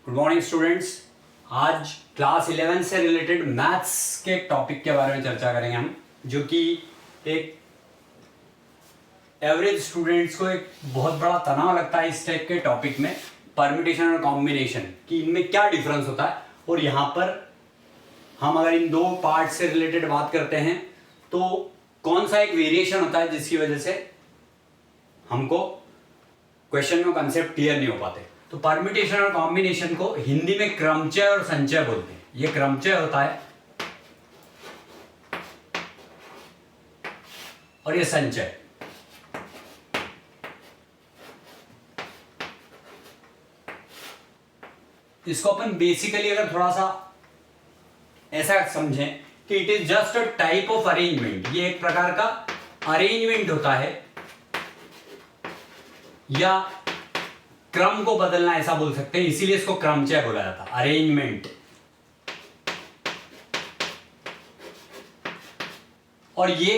Good morning students. आज class 11 से related maths के टॉपिक के बारे में चर्चा करेंगे हम, जो कि एक एवरेज स्टूडेंट्स को एक बहुत बड़ा तनाव लगता है इस टाइप के टॉपिक में, परम्यूटेशन और कॉम्बिनेशन, कि इनमें क्या डिफरेंस होता है। और यहाँ पर हम अगर इन दो पार्ट से रिलेटेड बात करते हैं तो कौन सा एक वेरिएशन होता है जिसकी वजह से हमको क्वेश्चन में कंसेप्ट क्लियर नहीं हो पाते। तो परम्यूटेशन और कॉम्बिनेशन को हिंदी में क्रमचय और संचय बोलते हैं। ये क्रमचय होता है और ये संचय। इसको अपन बेसिकली अगर थोड़ा सा ऐसा समझें कि it is just a type of arrangement. ये एक प्रकार का अरेंजमेंट होता है या क्रम को बदलना ऐसा बोल सकते हैं, इसीलिए इसको क्रमचय बोला जाता है, अरेंजमेंट। और ये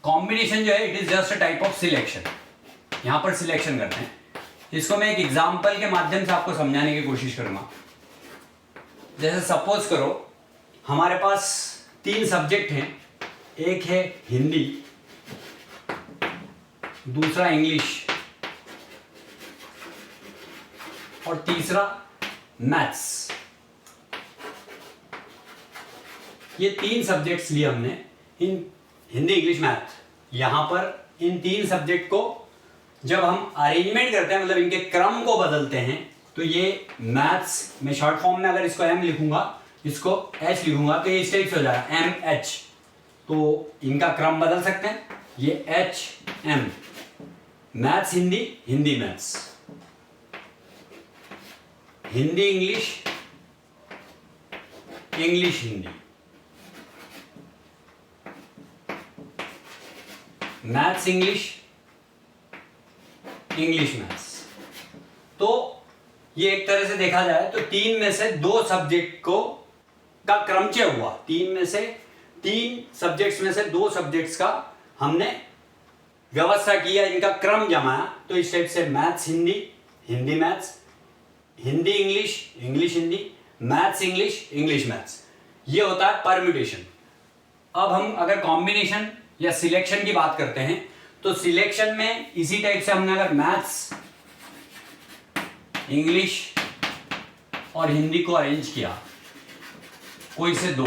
कॉम्बिनेशन जो है it is just a type of selection. यहां पर सिलेक्शन करते हैं। इसको मैं एक एग्जांपल के माध्यम से आपको समझाने की कोशिश करूंगा। जैसे सपोज करो हमारे पास 3 सब्जेक्ट हैं, एक है हिंदी, दूसरा इंग्लिश और तीसरा मैथ्स। ये 3 सब्जेक्ट्स लिए हमने, इन हिंदी इंग्लिश मैथ। यहां पर इन 3 सब्जेक्ट को जब हम अरेंजमेंट करते हैं, मतलब इनके क्रम को बदलते हैं, तो ये मैथ्स में शॉर्ट फॉर्म में अगर इसको एम लिखूंगा, इसको एच लिखूंगा, तो ये इस टाइप से हो जाएगा एम एच। तो इनका क्रम बदल सकते हैं, ये H M, maths Hindi, Hindi maths, Hindi English, English Hindi, maths English, English maths. तो ये एक तरह से देखा जाए तो 3 में से 2 सब्जेक्ट को का क्रमचय हुआ। 3 सब्जेक्ट्स में से 2 सब्जेक्ट्स का हमने व्यवस्था किया, इनका क्रम जमाया। तो इस टाइप से maths Hindi, Hindi maths, Hindi English, English Hindi, maths English, English maths. ये होता है परम्यूटेशन। अब हम अगर कॉम्बिनेशन या सिलेक्शन की बात करते हैं तो सिलेक्शन में इसी टाइप से हमने अगर मैथ्स, इंग्लिश और हिंदी को अरेंज किया, कोई से 2,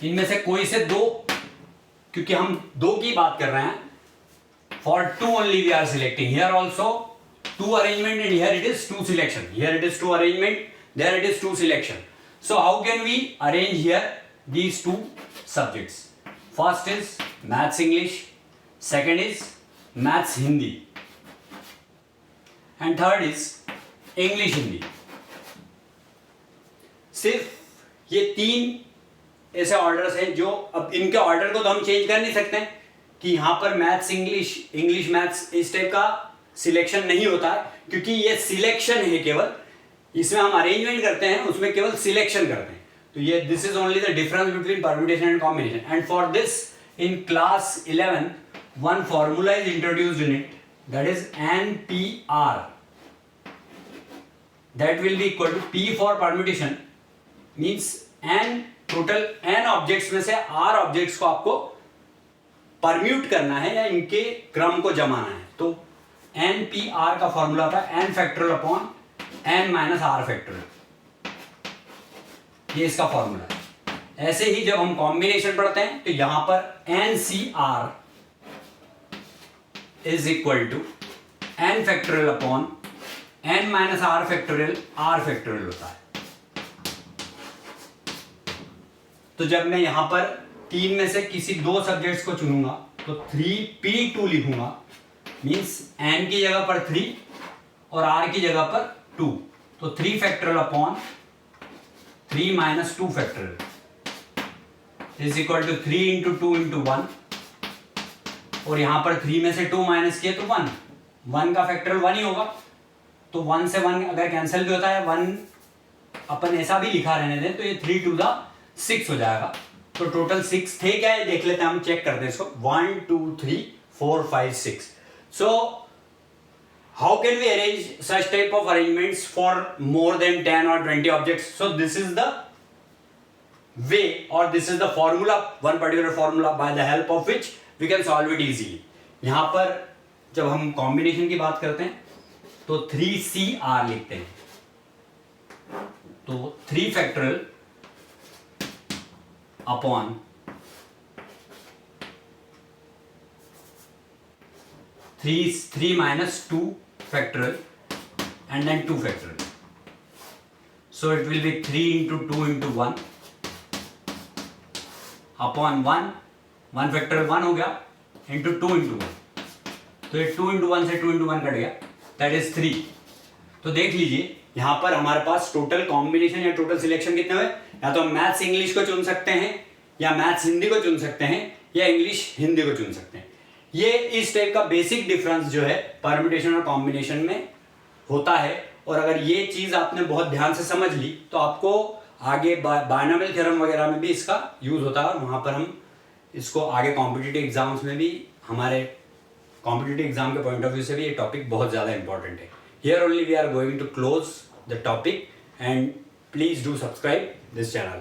इनमें से कोई से 2, क्योंकि हम 2 की बात कर रहे हैं, for 2 only we are selecting. Here also 2 arrangement and here it is 2 selection. Here it is 2 arrangement, there it is 2 selection. So how can we arrange here these 2 subjects? First is maths English, second is maths Hindi, and third is English Hindi. सिर्फ ये 3 ऐसे orders हैं जो, अब इनके order को तो हम चेंज कर नहीं सकते कि यहां पर मैथ्स इंग्लिश, इंग्लिश मैथ्स इस टाइप का सिलेक्शन नहीं होता है, क्योंकि ये सिलेक्शन है केवल। इसमें हम अरेंजमेंट करते हैं, उसमें केवल सिलेक्शन करते हैं। तो ये this is only the difference between permutation and combination. And for this in class 11 one formula is introduced in it, that is NPR, that will be equal to P for permutation means n, total n objects में से R objects को आपको permute करना है या इनके क्रम को जमाना है। तो NPR का फॉर्मूला था n factorial upon n minus are factorial, ये इसका फॉर्मूला है। ऐसे ही जब हम कॉम्बिनेशन पढ़ते हैं तो यहां पर NCR is equal to n factorial upon n minus are factorial, r factorial होता है। तो जब मैं यहां पर 3 में से किसी 2 सब्जेक्ट्स को चुनूंगा तो 3P2 लिखूंगा, मींस n की जगह पर 3 और r की जगह पर 2। तो 3 factorial upon 3 minus 2 factorial is equal to 3 into 2 into 1। और यहां पर 3 में से 2 माइनस किया तो 1, 1 का फैक्टोरियल 1 ही होगा। तो 1 से 1 अगर कैंसिल भी होता है, 1 अपन ऐसा भी लिखा रहने दें तो ये 3 टू द 6 हो जाएगा। तो टोटल 6 थे क्या, ये देख लेते हैं, हम चेक करते हैं इसको। 1 2 3 4, 5, 6. So how can we arrange such type of arrangements for more than 10 or 20 objects? So this is the way, or this is the formula, one particular formula by the help of which we can solve it easily. यहाँ पर जब हम combination की बात करते हैं तो 3CR लिखते हैं, तो 3 factorial upon 3 minus 2 factorial and then 2 factorial. So it will be 3 into 2 into 1 upon 1 factorial 1 हो गया into 2 into 1. तो ये 2 into 1 से 2 into 1 कट गया, that is 3. तो देख लीजिए यहाँ पर हमारे पास टोटल कॉम्बिनेशन या टोटल सिलेक्शन कितने हुए, या तो मैथ्स इंग्लिश को चुन सकते हैं, या मैथ्स हिंदी को चुन सकते हैं, या इंग्लिश हिंदी को चुन सकते हैं. ये इस टाइप का बेसिक डिफरेंस जो है परम्यूटेशन और कॉम्बिनेशन में होता है. और अगर ये चीज आपने बहुत ध्यान से समझ ली तो आपको आगे बायनोमियल थ्योरम वगैरह में भी इसका यूज होता है, और वहां पर हम इसको आगे कॉम्पिटिटिव एग्जाम्स में भी, हमारे कॉम्पिटिटिव एग्जाम के पॉइंट ऑफ व्यू से भी ये टॉपिक बहुत ज्यादा इंपॉर्टेंट है. Here only we are going to close the topic, and please do subscribe this channel.